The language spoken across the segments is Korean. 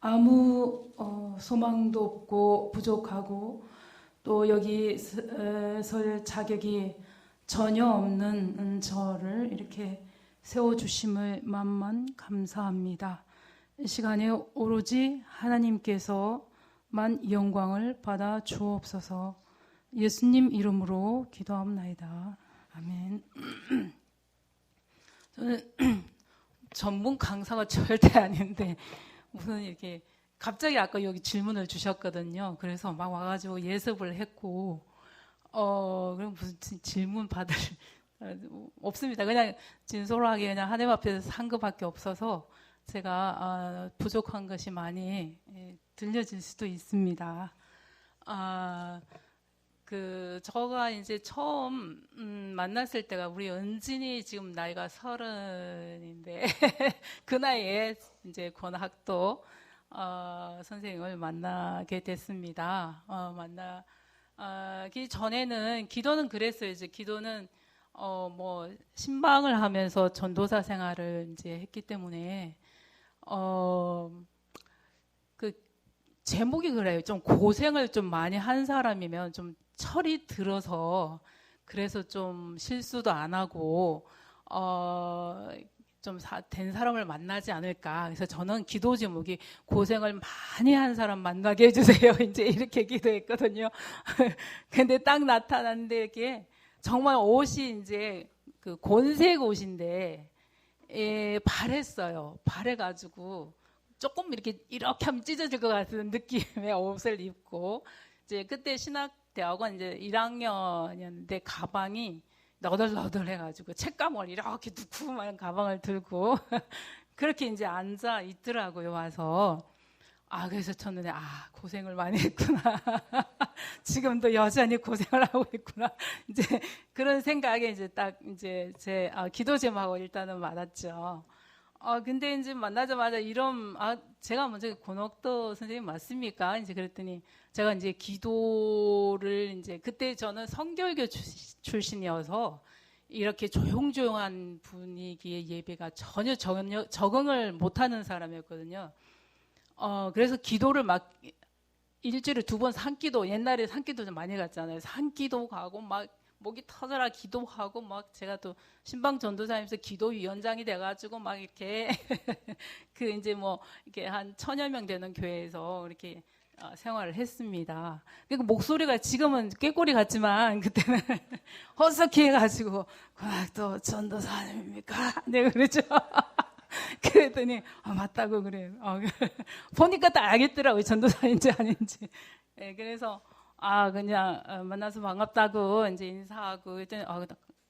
아무 소망도 없고 부족하고 또 여기 설 자격이 전혀 없는 저를 이렇게 세워주심을 만만 감사합니다. 이 시간에 오로지 하나님께서만 영광을 받아 주옵소서. 예수님 이름으로 기도합나이다. 아멘. 저는 전문 강사가 절대 아닌데 무슨 이렇게 갑자기 아까 여기 질문을 주셨거든요. 그래서 막 와가지고 예습을 했고 그럼 무슨 질문 받을 없습니다. 그냥 진솔하게 그냥 하나님 앞에서 산 것밖에 없어서 제가 부족한 것이 많이 들려질 수도 있습니다. 저가 이제 처음 만났을 때가 우리 은진이 지금 나이가 30인데 그 나이에 이제 권학도 선생님을 만나게 됐습니다. 만나기 전에는 기도는 그랬어요. 이제 기도는 뭐 신방을 하면서 전도사 생활을 이제 했기 때문에 그 제목이 그래요. 좀 고생을 좀 많이 한 사람이면 좀 철이 들어서 그래서 좀 실수도 안 하고 좀 된 사람을 만나지 않을까. 그래서 저는 기도 제목이 고생을 많이 한 사람 만나게 해주세요. 이제 이렇게 기도했거든요. 근데 딱 나타났는데 이렇게 정말 옷이 이제 그 곤색 옷인데 바랬어요. 바래가지고 조금 이렇게 하면 찢어질 것 같은 느낌의 옷을 입고 이제 그때 신학대학원 이제 1학년이었는데 가방이 너덜너덜해가지고 책가방을 이렇게 두툼한 가방을 들고 그렇게 이제 앉아 있더라고요. 와서 그래서 첫눈에 고생을 많이 했구나. 지금도 여전히 고생을 하고 있구나. 이제 그런 생각에 이제 딱 이제 제 기도 제목하고 일단은 맞았죠. 근데 이제 만나자마자 제가 먼저 권옥도 선생님 맞습니까? 이제 그랬더니 제가 이제 기도를 이제 그때 저는 성교육교 출신이어서 이렇게 조용조용한 분위기의 예배가 전혀 적응을 못하는 사람이었거든요. 그래서 기도를 막 일주일에 2번 산기도, 옛날에 산기도 좀 많이 갔잖아요. 산기도 가고 막 목이 터져라 기도하고 막 제가 또 신방 전도사님께서 기도위원장이 돼가지고 막 이렇게 그 이제 뭐 이렇게 한 1000여 명 되는 교회에서 이렇게 생활을 했습니다. 그러니까 목소리가 지금은 꾀꼬리 같지만 그때는 허석해 해가지고 또 전도사님입니까? 네 그러죠. 그랬더니 맞다고 그래요. 보니까 딱 알겠더라고요. 전도사인지 아닌지. 네, 그래서 그냥 만나서 반갑다고 이제 인사하고 했더니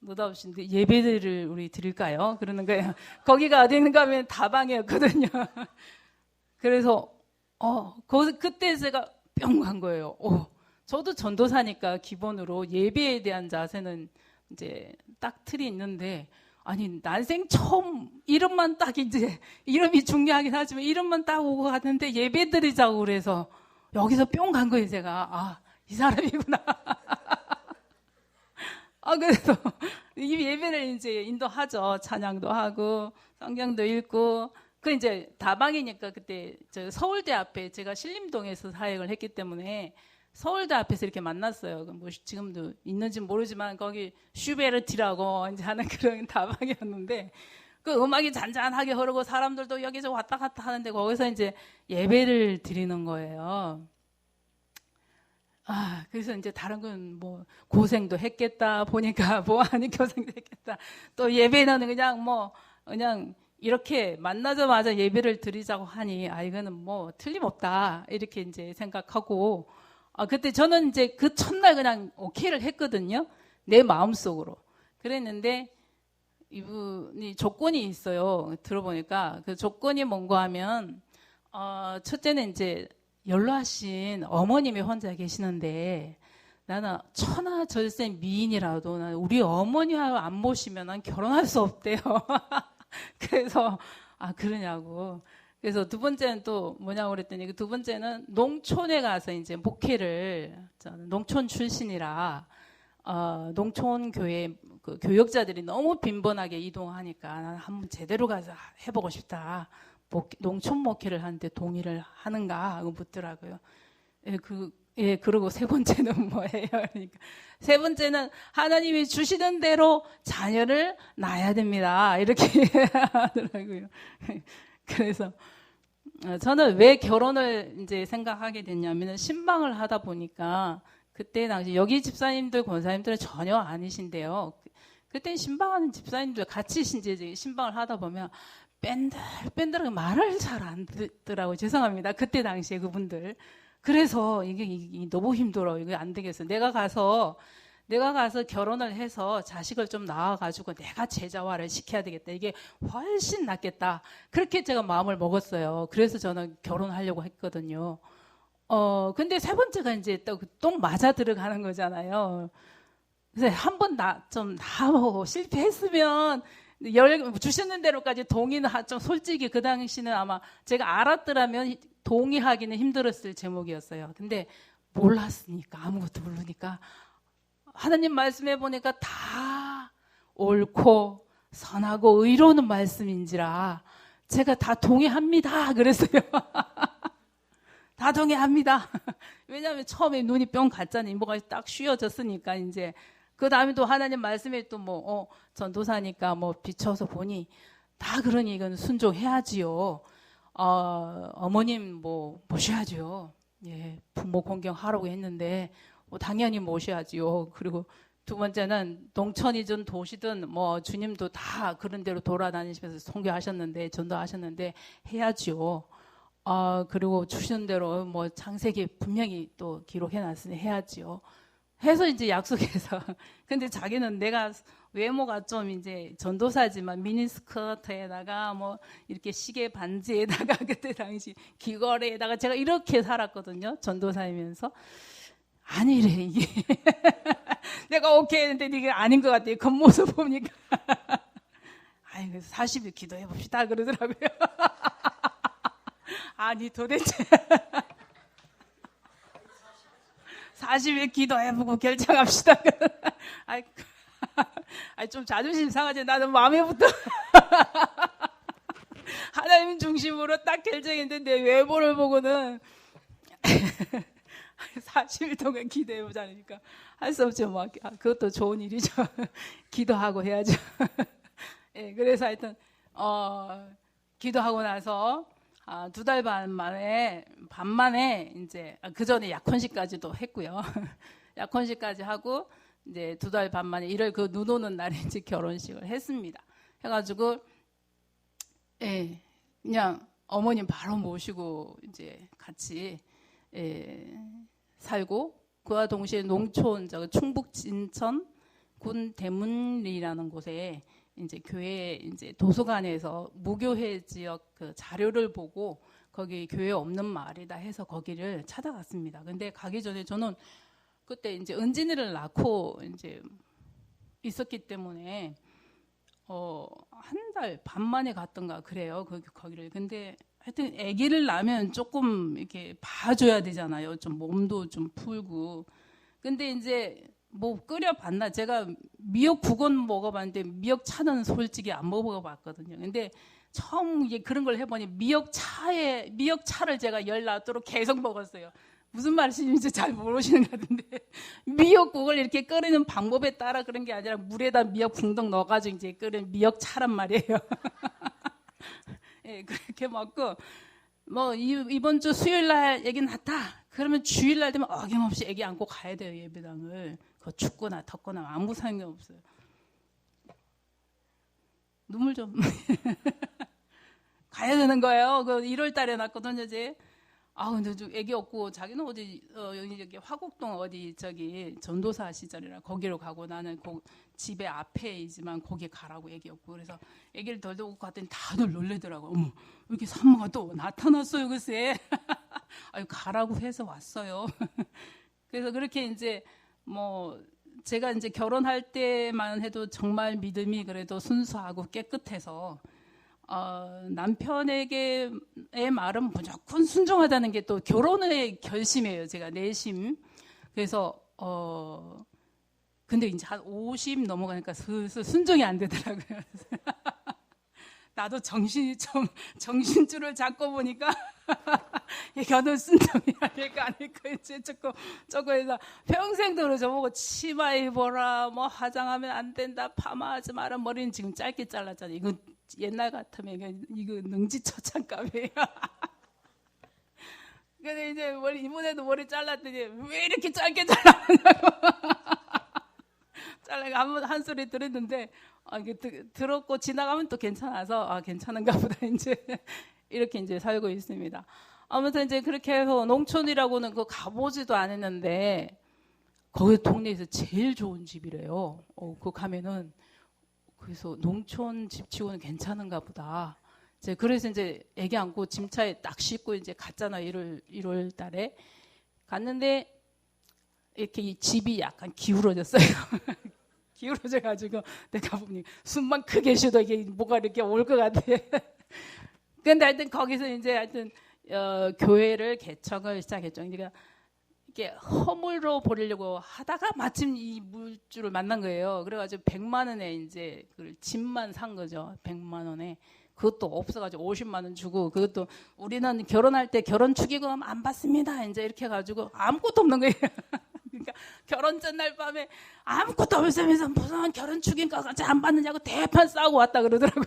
느닷없이 예배들을 우리 드릴까요? 그러는 거예요. 거기가 어디 있는가 하면 다방이었거든요. 그래서 그때 제가 뿅 간 거예요. 저도 전도사니까 기본으로 예배에 대한 자세는 이제 딱 틀이 있는데 난생 처음 이름만 딱 이제 이름이 중요하긴 하지만 이름만 딱 오고 갔는데 예배 드리자고 그래서 여기서 뿅 간 거예요. 제가 이 사람이구나. 그래서 이 예배를 이제 인도하죠. 찬양도 하고 성경도 읽고 그 이제 다방이니까 그때 저 서울대 앞에 제가 신림동에서 사역을 했기 때문에 서울대 앞에서 이렇게 만났어요. 뭐 지금도 있는지 모르지만 거기 슈베르티라고 이제 하는 그런 다방이었는데 그 음악이 잔잔하게 흐르고 사람들도 여기서 왔다 갔다 하는데 거기서 이제 예배를 드리는 거예요. 그래서 이제 다른 건 뭐 고생도 했겠다 보니까 뭐하니 고생도 했겠다. 또 예배는 그냥 이렇게 만나자마자 예배를 드리자고 하니 이거는 뭐 틀림없다 이렇게 이제 생각하고 그때 저는 이제 그 첫날 그냥 오케이를 했거든요. 내 마음속으로. 그랬는데 이분이 조건이 있어요. 들어보니까 그 조건이 뭔가 하면 첫째는 이제 연로하신 어머님이 혼자 계시는데 나는 천하절세 미인이라도 난 우리 어머니하고 안 모시면 난 결혼할 수 없대요. 그래서 그러냐고. 그래서 두 번째는 또 뭐냐고 그랬더니 그 두 번째는 농촌에 가서 이제 목회를 저는 농촌 출신이라 농촌 교회 그 교역자들이 너무 빈번하게 이동하니까 나는 한번 제대로 가서 해보고 싶다. 농촌 목회를 하는데 동의를 하는가 하고 묻더라고요. 그리고 세 번째는 뭐예요? 그러니까 세 번째는 하나님이 주시는 대로 자녀를 낳아야 됩니다. 이렇게 하더라고요. 그래서 저는 왜 결혼을 이제 생각하게 됐냐면 신방을 하다 보니까 그때 당시 여기 집사님들, 권사님들은 전혀 아니신데요. 그때 신방하는 집사님들 같이 이제 신방을 하다 보면 뺀들하게 말을 잘 안 듣더라고요. 죄송합니다. 그때 당시에 그분들. 그래서 이게 너무 힘들어. 이거 안 되겠어. 내가 가서 결혼을 해서 자식을 좀 낳아가지고 내가 제자화를 시켜야 되겠다. 이게 훨씬 낫겠다. 그렇게 제가 마음을 먹었어요. 그래서 저는 결혼하려고 했거든요. 근데 세 번째가 이제 또 맞아 들어가는 거잖아요. 그래서 한번 좀 나보고 실패했으면 주시는 대로까지 동의는 좀 솔직히 그 당시는 아마 제가 알았더라면 동의하기는 힘들었을 제목이었어요. 근데 몰랐으니까 아무것도 모르니까 하나님 말씀해 보니까 다 옳고 선하고 의로운 말씀인지라 제가 다 동의합니다. 그랬어요. 다 동의합니다. 왜냐하면 처음에 눈이 뿅 갔잖아요. 뭐가 딱 쉬어졌으니까 이제 그 다음에 또 하나님 말씀에 또 전도사니까 비춰서 보니 다 그러니 이건 순종해야지요. 어머님 모셔야죠. 예, 부모 공경하라고 했는데 당연히 모셔야지요. 그리고 두 번째는 농촌이든 도시든 주님도 다 그런 대로 돌아다니시면서 선교하셨는데 전도하셨는데 해야지요. 그리고 주시는 대로 창세기 분명히 또 기록해놨으니 해야지요. 해서 이제 약속해서. 근데 자기는 내가 외모가 좀 이제 전도사지만 미니스커트에다가 이렇게 시계 반지에다가 그때 당시 귀걸이에다가 제가 이렇게 살았거든요. 전도사이면서. 아니래, 이게. 내가 오케이 했는데 이게 아닌 것 같아요. 겉모습 보니까. 그래서 40일 기도해 봅시다. 그러더라고요. 아니, 도대체. 40일 기도해보고 결정합시다. 좀 자존심 상하지. 나는 마음에부터 하나님 중심으로 딱 결정했는데 내 외모를 보고는 40일 동안 기도해보자 하니까 할 수 없죠. 그것도 좋은 일이죠. 기도하고 해야죠. 예, 그래서 하여튼 기도하고 나서 2달 반 만에 이제 그 전에 약혼식까지도 했고요. 약혼식까지 하고 이제 2달 반 만에 1월 그 눈 오는 날에 이제 결혼식을 했습니다. 해가지고 그냥 어머님 바로 모시고 이제 같이 살고 그와 동시에 농촌 충북 진천 군 대문리라는 곳에 이제 교회 이제 도서관에서 무교회 지역 그 자료를 보고 거기 교회 없는 마을이다 해서 거기를 찾아갔습니다. 근데 가기 전에 저는 그때 이제 은진이를 낳고 이제 있었기 때문에 한 달 반 만에 갔던가 그래요. 거기를. 근데 하여튼 아기를 낳으면 조금 이렇게 봐줘야 되잖아요. 좀 몸도 좀 풀고. 근데 이제 끓여봤나? 제가 미역국은 먹어봤는데 미역차는 솔직히 안 먹어봤거든요. 근데 처음 이제 그런 걸 해보니 미역차를 제가 열 낳도록 계속 먹었어요. 무슨 말씀인지 잘 모르시는 것 같은데 미역국을 이렇게 끓이는 방법에 따라 그런 게 아니라 물에다 미역 붕덩 넣어가지고 이제 끓이는 미역차란 말이에요. 예, 그렇게 먹고 이번 주 수요일 날 애기 낳다. 그러면 주일 날 되면 어김없이 애기 안고 가야 돼요, 예배당을. 춥거나 덥거나 아무 상관 없어요. 눈물 좀 가야 되는 거예요. 1월 달에 낳거든요, 이제. 근데 좀 애기 없고 자기는 여기 화곡동 전도사 시절이라 거기로 가고 나는 집에 앞에이지만 거기 가라고 애기 없고 그래서 애기를 덜 두고 갔더니 다들 놀래더라고요. 어머, 왜 이렇게 산모가 또 나타났어요, 글쎄. 가라고 해서 왔어요. 그래서 그렇게 이제 제가 이제 결혼할 때만 해도 정말 믿음이 그래도 순수하고 깨끗해서 남편에게의 말은 무조건 순종하다는 게 또 결혼의 결심이에요. 제가 내심. 그래서 근데 이제 한 50 넘어가니까 슬슬 순종이 안 되더라고요. 나도 정신이 좀 정신줄을 잡고 보니까 겨눈 순둥이야 될까 아닐까 이제 조금 해서 평생도로 저보고 치마 입어라 뭐 화장하면 안 된다 파마하지 마라 머리는 지금 짧게 잘랐잖아요. 이거 옛날 같으면 이거 능지처참감이에요. 근데 이제 이번에도 머리 잘랐더니 왜 이렇게 짧게 잘랐냐고 잘라가 한 소리 들었는데 이게 들었고 지나가면 또 괜찮아서 괜찮은가 보다 이제 이렇게 이제 살고 있습니다. 아무튼 이제 그렇게 해서 농촌이라고는 그 가보지도 않았는데 거기 동네에서 제일 좋은 집이래요. 그 가면은 그래서 농촌 집치고는 괜찮은가 보다. 이제 그래서 이제 애기 안고 짐차에 딱 싣고 이제 갔잖아요. 1월 달에 갔는데 이렇게 이 집이 약간 기울어졌어요. 기울어져가지고 내가 보니 숨만 크게 쉬어도 이게 뭐가 이렇게 올 것 같아. 근데 하여튼 거기서 이제 하여튼 교회를 개척을 시작했죠. 그러니까 이렇게 허물로 버리려고 하다가 마침 이 물주를 만난 거예요. 그래가지고 100만 원에 이제 그 집만 산 거죠. 100만 원에. 그것도 없어가지고 50만 원 주고 그것도 우리는 결혼할 때 결혼 축의금 안 받습니다. 이제 이렇게 해가지고 아무것도 없는 거예요. 그러니까 결혼 전날 밤에 아무것도 없으면서 무슨 결혼 축의금까지 안 받느냐고 대판 싸우고 왔다 그러더라고요.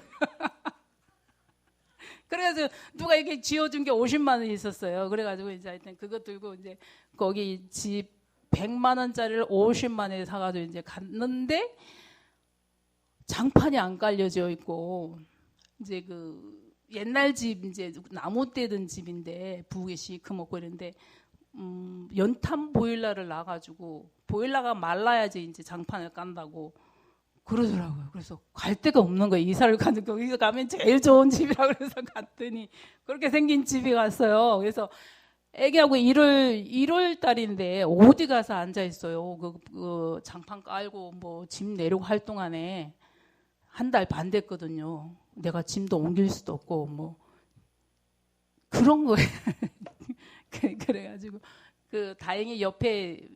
그래서 누가 이렇게 지어준 게 50만 원이 있었어요. 그래가지고 이제 하여튼 그거 들고 이제 거기 집 100만 원짜리를 50만 원에 사가지고 이제 갔는데 장판이 안 깔려져 있고 이제 그 옛날 집 이제 나무 떼던 집인데 부엌에 시커멓고 이런데 연탄 보일러를 놔가지고 보일러가 말라야지 이제 장판을 깐다고 그러더라고요. 그래서 갈 데가 없는 거예요. 이사를 가는 거기서 가면 제일 좋은 집이라 그래서 갔더니 그렇게 생긴 집이 갔어요. 그래서 애기하고 1월 달인데 어디 가서 앉아 있어요. 그 장판 깔고 뭐 짐 내려고 할 동안에 한 달 반 됐거든요. 내가 짐도 옮길 수도 없고 뭐 그런 거예요. 그래가지고 그 다행히 옆에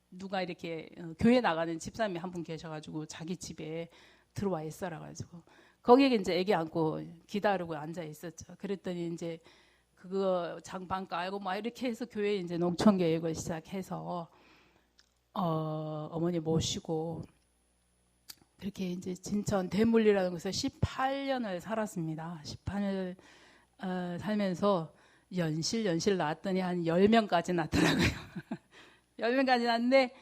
누가 이렇게 교회 나가는 집사님이 한 분 계셔가지고 자기 집에 들어와 있어라 가지고 거기에 이제 애기 안고 기다리고 앉아 있었죠. 그랬더니 이제 그거 장판 깔고 막 이렇게 해서 교회 이제 농촌 교육을 시작해서 어머니 모시고 그렇게 이제 진천 대물리라는 곳에서 18년을 살았습니다. 18년 살면서 연실 낳았더니 한 10명까지 낳더라고요. 10명까지 낳았는데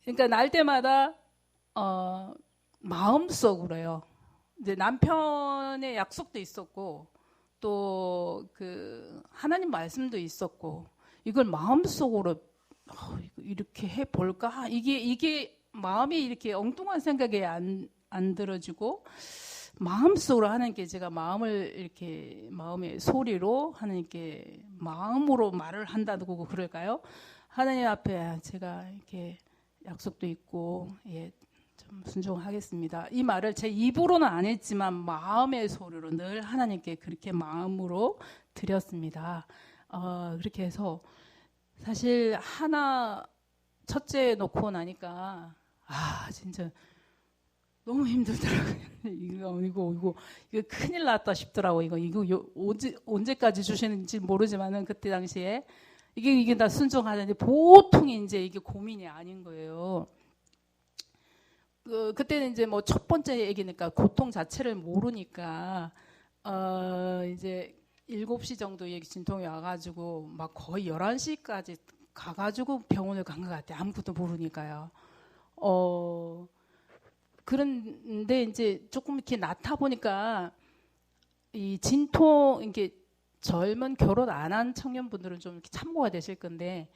그러니까 날 때마다 마음속으로요. 이제 남편의 약속도 있었고 또 그 하나님 말씀도 있었고 이걸 마음속으로 이렇게 해 볼까? 이게 마음이 이렇게 엉뚱한 생각이 안 들어지고 마음속으로 하나님께 제가 마음을 이렇게 마음의 소리로 하나님께 마음으로 말을 한다고 그럴까요? 하나님 앞에 제가 이렇게 약속도 있고 좀 순종하겠습니다. 이 말을 제 입으로는 안 했지만 마음의 소리로 늘 하나님께 그렇게 마음으로 드렸습니다. 그렇게 해서 사실 하나 첫째 놓고 나니까 진짜 너무 힘들더라고요. 이거 큰일 났다 싶더라고. 이거 언제까지 주시는지 모르지만은 그때 당시에 이게 다 순종하는데 보통 이제 이게 고민이 아닌 거예요. 그때는 이제 뭐 첫 번째 얘기니까 고통 자체를 모르니까 이제 7시 정도 얘기 진통이 와가지고 막 거의 11시까지 가가지고 병원을 간 것 같아요. 아무것도 모르니까요. 그런데 이제 조금 이렇게 낳다 보니까 이 진통, 이렇게 젊은 결혼 안 한 청년분들은 좀 이렇게 참고가 되실 건데,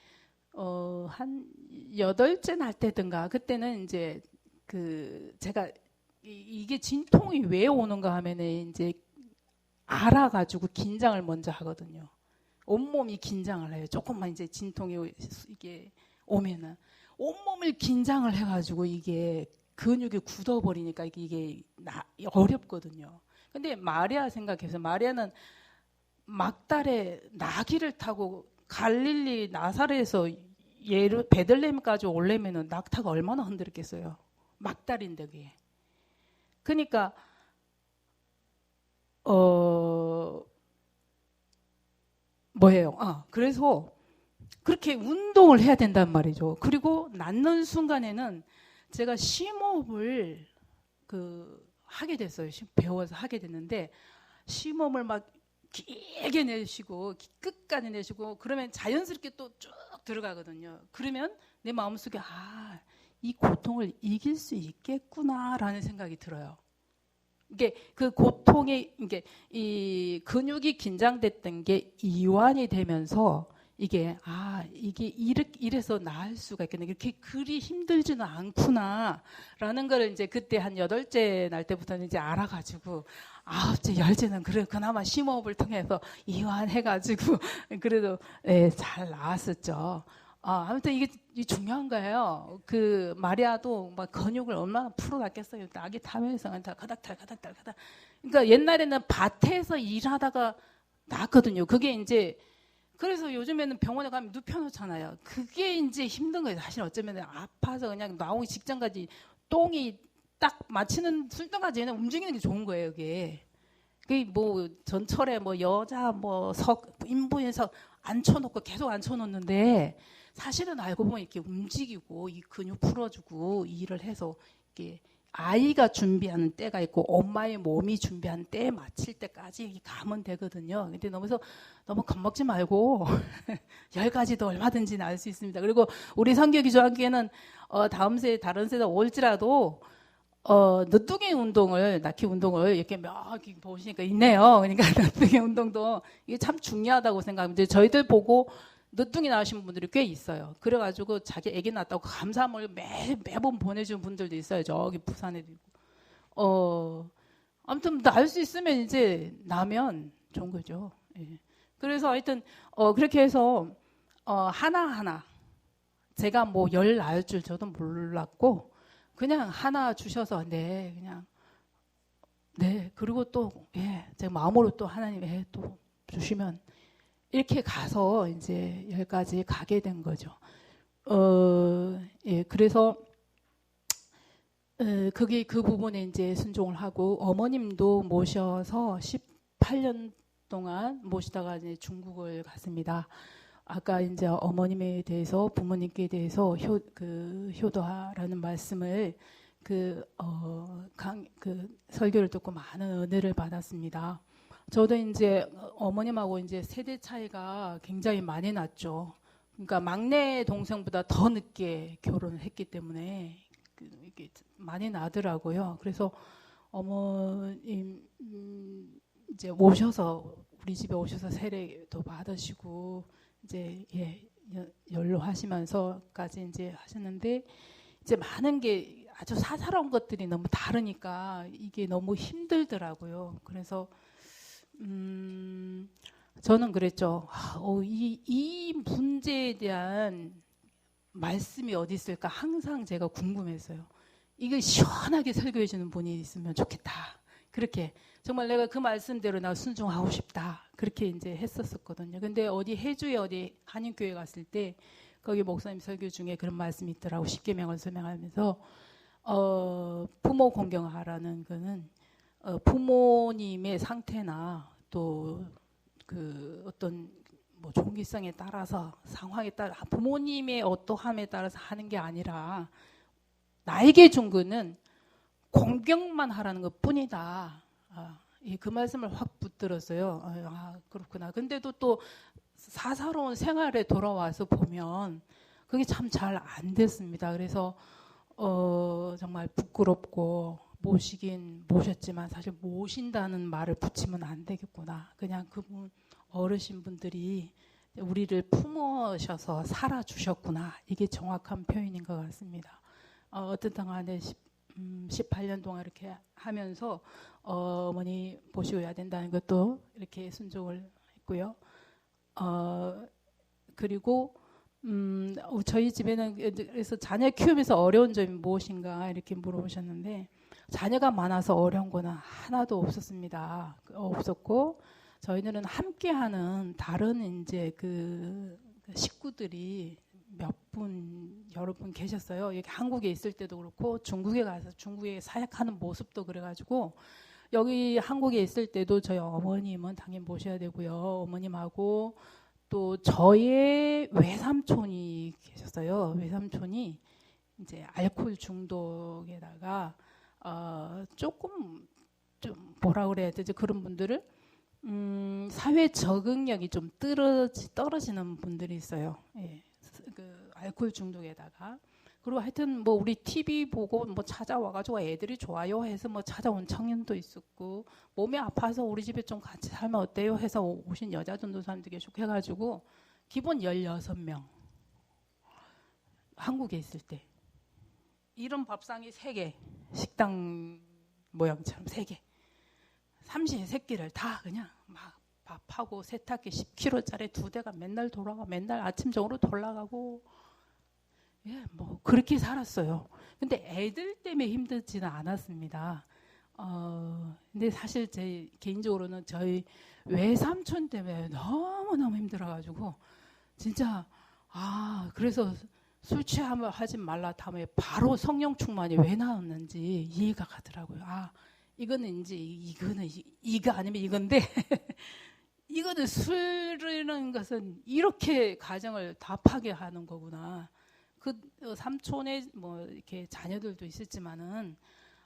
한 8째 날 때든가, 그때는 이제 제가 이게 진통이 왜 오는가 하면은 이제 알아가지고 긴장을 먼저 하거든요. 온몸이 긴장을 해요. 조금만 이제 진통이 이게 오면은. 온몸을 긴장을 해가지고 이게 근육이 굳어버리니까 이게 어렵거든요. 근데 마리아 생각해서 마리아는 막달에 나귀를 타고 갈릴리 나사렛에서 베들레헴까지 오려면은 낙타가 얼마나 흔들었겠어요. 막달인데 그게. 그러니까 뭐예요? 그래서 그렇게 운동을 해야 된단 말이죠. 그리고 낳는 순간에는 제가 심호흡을 하게 됐어요. 배워서 하게 됐는데 심호흡을 막 길게 내쉬고 끝까지 내쉬고 그러면 자연스럽게 또 쭉 들어가거든요. 그러면 내 마음속에 이 고통을 이길 수 있겠구나라는 생각이 들어요. 이게 그 고통에 이 근육이 긴장됐던 게 이완이 되면서 이게 이래서 나을 수가 있겠네. 이렇게 그리 힘들지는 않구나라는 걸 이제 그때 한 8째 날 때부터는 이제 알아가지고 9째, 10째는 그래 그나마 심호흡을 통해서 이완해가지고 그래도 잘 나았었죠. 아무튼 이게 중요한 거예요. 그 마리아도 막 근육을 얼마나 풀어놨겠어요. 아기 타면서 가닥달. 그러니까 옛날에는 밭에서 일하다가 낳았거든요. 그게 이제 그래서 요즘에는 병원에 가면 눕혀놓잖아요. 그게 이제 힘든 거예요. 사실 어쩌면 아파서 그냥 나오기 직전까지 똥이 딱 마치는 순간까지는 움직이는 게 좋은 거예요. 그게 뭐 전철에 뭐 여자 뭐 인부인석 앉혀놓고 계속 앉혀놓는데 사실은 알고 보면 이렇게 움직이고 이 근육 풀어주고 일을 해서 이렇게 아이가 준비하는 때가 있고 엄마의 몸이 준비하는 때에 맞출 때까지 가면 되거든요. 근데 너무 겁먹지 말고 10가지도 얼마든지 나을 수 있습니다. 그리고 우리 성격이 좋아하기에는 다음 세 다른 세대 올지라도 늦둥이 운동을 낳기 운동을 이렇게 몇 보시니까 있네요. 그러니까 늦둥이 운동도 이게 참 중요하다고 생각합니다. 저희들 보고 늦둥이 나으신 분들이 꽤 있어요. 그래가지고 자기 아기 낳았다고 감사함을 매번 보내주는 분들도 있어요. 저기 부산에도 있고. 아무튼 낳을 수 있으면 이제 나면 좋은 거죠. 예. 그래서 하여튼 그렇게 해서 하나하나 제가 뭐 10 낳을 줄 저도 몰랐고 그냥 하나 주셔서 그냥 그리고 또 제가 마음으로 또 하나님 또 주시면 이렇게 가서 이제 10가지 가게 된 거죠. 그래서 그게 그 부분에 이제 순종을 하고 어머님도 모셔서 18년 동안 모시다가 이제 중국을 갔습니다. 아까 이제 어머님에 대해서 부모님께 대해서 효도하라는 말씀을 설교를 듣고 많은 은혜를 받았습니다. 저도 이제 어머님하고 이제 세대 차이가 굉장히 많이 났죠. 그러니까 막내 동생보다 더 늦게 결혼을 했기 때문에 이게 많이 나더라고요. 그래서 어머님 이제 오셔서 우리 집에 오셔서 세례도 받으시고 이제 연로하시면서까지 이제 하셨는데 이제 많은 게 아주 사사로운 것들이 너무 다르니까 이게 너무 힘들더라고요. 그래서 저는 그랬죠. 이 문제에 대한 말씀이 어디 있을까 항상 제가 궁금했어요. 이거 시원하게 설교해 주는 분이 있으면 좋겠다. 그렇게 정말 내가 그 말씀대로 나 순종하고 싶다. 그렇게 이제 했었거든요. 근데 해주에 어디 한인교회 갔을 때 거기 목사님 설교 중에 그런 말씀이 있더라고. 십계명을 설명하면서 부모 공경하라는 거는 부모님의 상태나 또 어떤 뭐 종기성에 따라서 상황에 따라 부모님의 어떠함에 따라서 하는 게 아니라 나에게 준 거는 공경만 하라는 것 뿐이다. 그 말씀을 확 붙들었어요. 그렇구나. 근데도 또 사사로운 생활에 돌아와서 보면 그게 참 잘 안 됐습니다. 그래서 정말 부끄럽고 모시긴 모셨지만 사실 모신다는 말을 붙이면 안 되겠구나. 그냥 그분 어르신분들이 우리를 품으셔서 살아주셨구나. 이게 정확한 표현인 것 같습니다. 어떤 안에 18년 동안 이렇게 하면서 어머니 모시고야 된다는 것도 이렇게 순종을 했고요. 그리고 저희 집에는 그래서 자녀 키우면서 어려운 점이 무엇인가 이렇게 물어보셨는데 자녀가 많아서 어려운 거는 하나도 없었고 저희들은 함께하는 다른 이제 그 식구들이 여러 분 계셨어요. 여기 한국에 있을 때도 그렇고 중국에 가서 중국에 사역하는 모습도 그래가지고 여기 한국에 있을 때도 저희 어머님은 당연히 모셔야 되고요. 어머님하고 또 저의 외삼촌이 계셨어요. 외삼촌이 이제 알코올 중독에다가 조금 좀 뭐라 그래야 되지, 그런 분들을 사회 적응력이 좀 떨어지는 분들이 있어요. 예, 그 알코올 중독에다가. 그리고 하여튼 뭐 우리 TV 보고 뭐 찾아와가지고 애들이 좋아요 해서 뭐 찾아온 청년도 있었고, 몸이 아파서 우리 집에 좀 같이 살면 어때요 해서 오신 여자 전도사님도 계시고 해가지고 기본 16명 한국에 있을 때 이런 밥상이 3개, 식당 모양처럼 3개, 삼시세끼를 다 그냥 막 밥하고 세탁기 10kg짜리 2대가 맨날 돌아가, 맨날 아침 저녁으로 돌아가고, 예, 뭐 그렇게 살았어요. 근데 애들 때문에 힘들지는 않았습니다. 근데 사실 제 개인적으로는 저희 외삼촌 때문에 너무너무 힘들어가지고 진짜 그래서 술 취하면 하지 말라 다음에 바로 성령 충만이 왜 나왔는지 이해가 가더라고요. 이거는 이제 이거 아니면 이건데 이거는 술이라는 것은 이렇게 가정을 다 파괴하는 거구나. 그 삼촌의 뭐 이렇게 자녀들도 있었지만은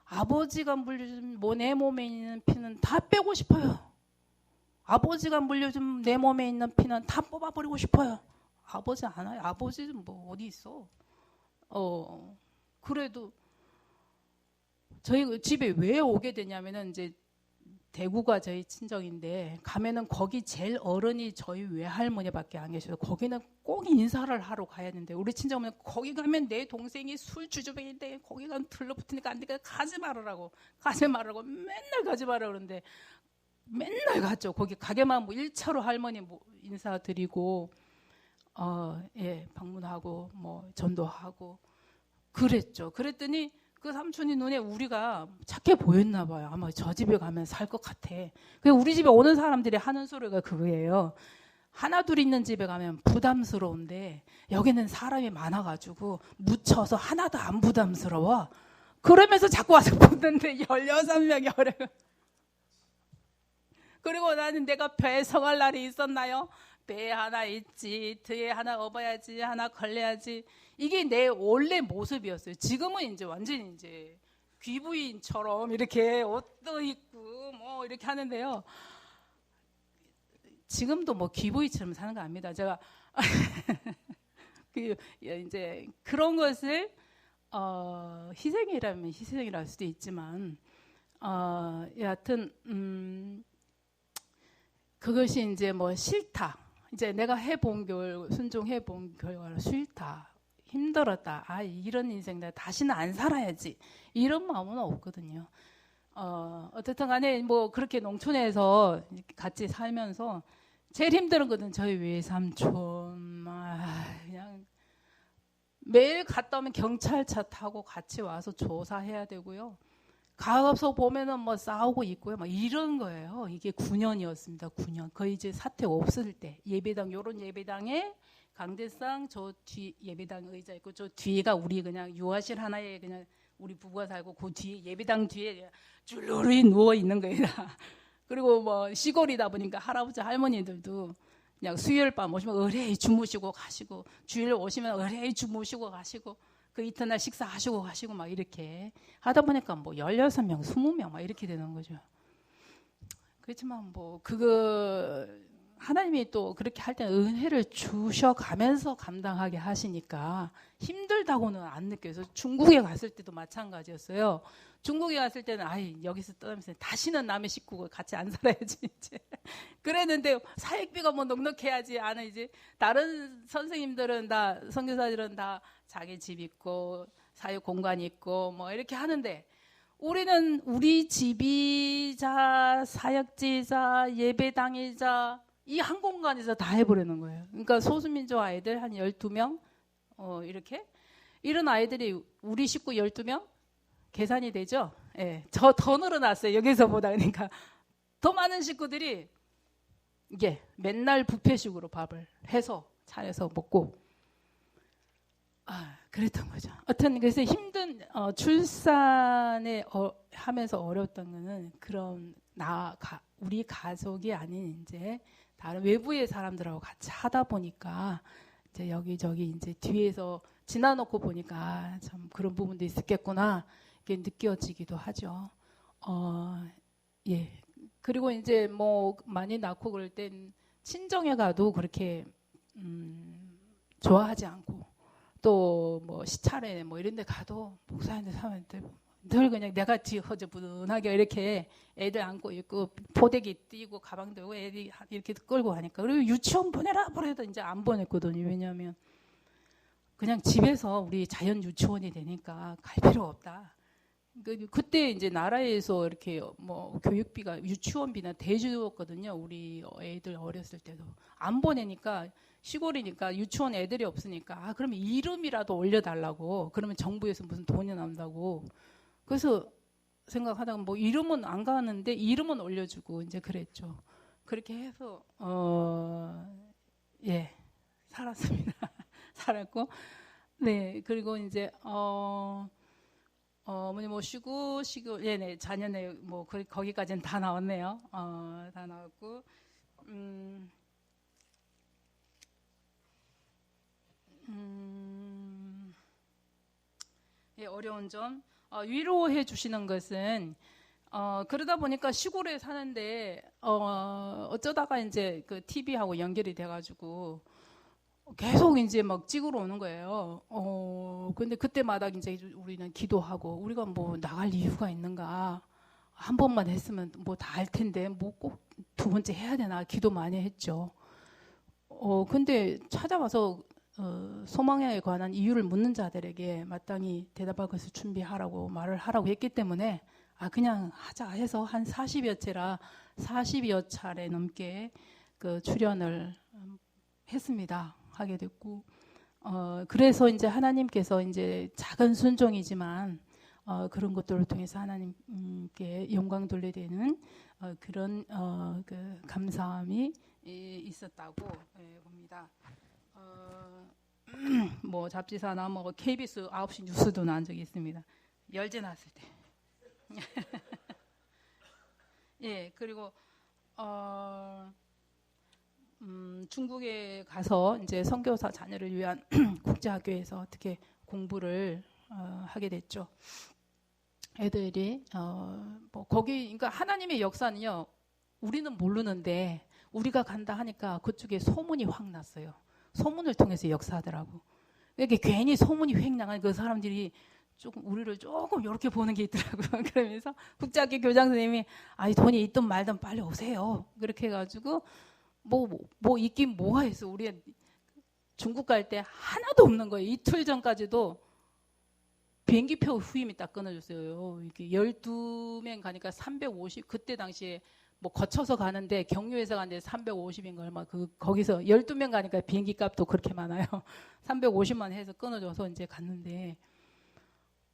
아버지가 물려준 내 몸에 있는 피는 다 빼고 싶어요. 아버지가 물려준 내 몸에 있는 피는 다 뽑아버리고 싶어요. 아버지 안 와요. 아버지는 뭐 어디 있어. 그래도 저희 집에 왜 오게 되냐면은 이제 대구가 저희 친정인데 가면은 거기 제일 어른이 저희 외할머니밖에 안 계셔서 거기는 꼭 인사를 하러 가야 되는데, 우리 친정은 거기 가면 내 동생이 술 주주뱅인데 거기 가면 들러붙으니까 안 되니까 가지 말으라고 맨날 가지 말라 그러는데 맨날 갔죠. 거기 가게만 뭐 1차로 할머니 뭐 인사드리고 예, 방문하고 뭐 전도하고 그랬죠. 그랬더니 그 삼촌이 눈에 우리가 착해 보였나 봐요. 아마 저 집에 가면 살 것 같아. 그래서 우리 집에 오는 사람들이 하는 소리가 그거예요. 하나 둘 있는 집에 가면 부담스러운데 여기는 사람이 많아가지고 묻혀서 하나도 안 부담스러워. 그러면서 자꾸 와서 보는데 16명이 어려. 그리고 나는 내가 배에 성할 날이 있었나요? 배에 하나 있지, 뒤에 하나 업어야지, 하나 걸려야지. 이게 내 원래 모습이었어요. 지금은 이제 완전히 이제 귀부인처럼 이렇게 옷도 입고 뭐 이렇게 하는데요. 지금도 뭐 귀부인처럼 사는 거 아닙니다. 제가 이제 그런 것을 희생이라면 희생이랄 수도 있지만 여하튼 그것이 이제 뭐 싫다. 이제 내가 해본 순종해본 결과로 싫다. 힘들었다. 이런 인생 내가 다시는 안 살아야지. 이런 마음은 없거든요. 어쨌든 간에 뭐 그렇게 농촌에서 같이 살면서 제일 힘든 것은 저희 외삼촌. 그냥 매일 갔다 오면 경찰차 타고 같이 와서 조사해야 되고요. 가서 보면은 뭐 싸우고 있고요. 막 이런 거예요. 이게 9년이었습니다. 9년. 거의 이제 사태 없을 때. 예배당, 요런 예배당에 강대상 저 뒤 예배당 의자 있고 저 뒤가 우리 그냥 유아실 하나에 그냥 우리 부부가 살고 그 뒤에 예배당 뒤에 줄줄이 누워 있는 거예요. 그리고 뭐 시골이다 보니까 할아버지 할머니들도 그냥 수요일 밤 오시면 의뢰히 주무시고 가시고, 주일 오시면 의뢰히 주무시고 가시고, 그 이튿날 식사하시고 가시고 막 이렇게 하다 보니까 뭐 16명, 20명 막 이렇게 되는 거죠. 그렇지만 뭐 그거 하나님이 또 그렇게 할 때는 은혜를 주셔가면서 감당하게 하시니까 힘들다고는 안 느껴서, 중국에 갔을 때도 마찬가지였어요. 중국에 갔을 때는 여기서 떠나면서 다시는 남의 식구가 같이 안 살아야지 이제 그랬는데, 사역비가 뭐 넉넉해야지. 이제 다른 선생님들은 다, 선교사들은 다 자기 집 있고 사역 공간이 있고 뭐 이렇게 하는데, 우리는 우리 집이자 사역지자 예배당이자 이 한 공간에서 다 해버리는 거예요. 그러니까 소수민족 아이들 한 12명 이렇게, 이런 아이들이 우리 식구 12명 계산이 되죠. 예, 저 더 늘어났어요. 여기서보다. 그러니까 더 많은 식구들이 이게 맨날 뷔페식으로 밥을 해서 차려서 먹고, 그랬던 거죠. 하여튼 그래서 힘든 출산에 하면서 어려웠던 거는 그런 우리 가족이 아닌 이제 다른 외부의 사람들하고 같이 하다 보니까 이제 여기저기 이제 뒤에서 지나놓고 보니까 참 그런 부분도 있었겠구나 이게 느껴지기도 하죠. 예. 그리고 이제 뭐 많이 낳고 그럴 땐 친정에 가도 그렇게 좋아하지 않고 또 뭐 시찰에 뭐 이런 데 가도 목사님들 사람들 늘 그냥 내가 허저분하게 이렇게 애들 안고 있고 포대기 띄고 가방 들고 애들 이렇게 끌고 가니까 그리고 유치원 보내라 그래도 이제 안 보냈거든요. 왜냐하면 그냥 집에서 우리 자연 유치원이 되니까 갈 필요가 없다. 그때 이제 나라에서 이렇게 뭐 교육비가 유치원비나 대주었거든요. 우리 애들 어렸을 때도 안 보내니까 시골이니까 유치원 애들이 없으니까 그러면 이름이라도 올려달라고 그러면 정부에서 무슨 돈이 나온다고 그래서 생각하다가 뭐 이름은 안 가는데 이름은 올려주고 이제 그랬죠. 그렇게 해서 예 살았습니다. 살았고 네 그리고 이제 어머니 모시고 네네 자녀네 뭐 거기까지는 다 나왔네요. 다 나왔고 예, 어려운 점 위로해 주시는 것은 그러다 보니까 시골에 사는데 어쩌다가 이제 그 TV하고 연결이 돼가지고 계속 이제 막 찍으러 오는 거예요. 근데 그때마다 이제 우리는 기도하고 우리가 뭐 나갈 이유가 있는가? 한 번만 했으면 뭐 다 할 텐데 뭐 꼭 두 번째 해야 되나? 기도 많이 했죠. 근데 찾아와서 소망에 관한 이유를 묻는 자들에게 마땅히 대답할 것을 준비하라고 말을 하라고 했기 때문에 그냥 하자 해서 한 40여 차례 넘게 그 출연을 했습니다. 하게 됐고 그래서 이제 하나님께서 이제 작은 순종이지만 그런 것들을 통해서 하나님께 영광 돌려되는 그런 그 감사함이 있었다고 봅니다. 뭐 잡지사나 뭐 KBS 9시 뉴스도 난 적이 있습니다. 열제 났을 때. 예, 그리고 중국에 가서 이제 선교사 자녀를 위한 국제학교에서 어떻게 공부를 하게 됐죠. 애들이 뭐 거기 그러니까 하나님의 역사는요. 우리는 모르는데 우리가 간다 하니까 그쪽에 소문이 확 났어요. 소문을 통해서 역사하더라고. 이렇게 괜히 소문이 휙 나가니 그 사람들이 조금 우리를 조금 이렇게 보는 게 있더라고요. 그러면서 국제학교 교장 선생님이 돈이 있든 말든 빨리 오세요. 그렇게 해가지고 뭐 있긴 뭐가 있어. 우리 중국 갈 때 하나도 없는 거예요. 이틀 전까지도 비행기표 후임이 딱 끊어줬어요. 이렇게 12명 가니까 350 그때 당시에 뭐 거쳐서 가는데 경유해서 가는데 350인가 얼마 거기서 12명 가니까 비행기 값도 그렇게 많아요. 350만 해서 끊어줘서 이제 갔는데